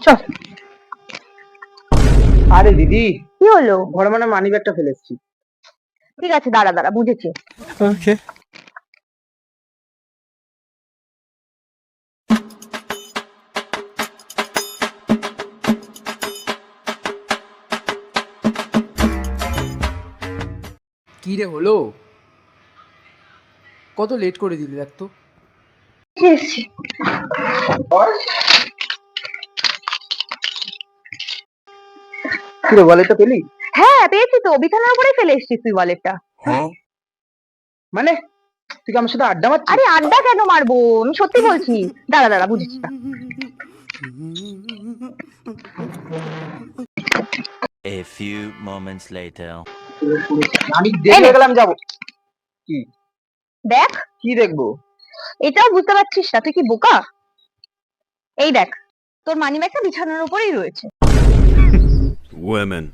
চল। আরে দিদি, কি হলো? ঘরে মানে মানি ব্যাগটা ফেলে এসেছি। ঠিক আছে, দাঁড়া দাঁড়া, বুঝেছি। ওকে। কি রে হলো? কত লেট করে দিলি দেখ তো। এসেছি। কি রে, ওয়ালেটটা পেলি? হ্যাঁ পেয়েছি তো, বিছানার উপরে ফেলে এসেছিস তুই ওয়ালেটটা। মানে তুই কি আমার সাথে আড্ডা মারছিস? আরে আড্ডা কেন মারবো, আমি সত্যি বলছি। দাঁড়া দাঁড়া, বুঝেছি না। A few moments later. আমি দেরি হয়ে গেলাম, যাবো। কি দেখ, কি দেখবো? এটাও বুঝতে পারছিস না? তুই কি বোকা? এই দেখ, তোর মানি ব্যাগটা বিছানার উপরেই রয়েছে। Women.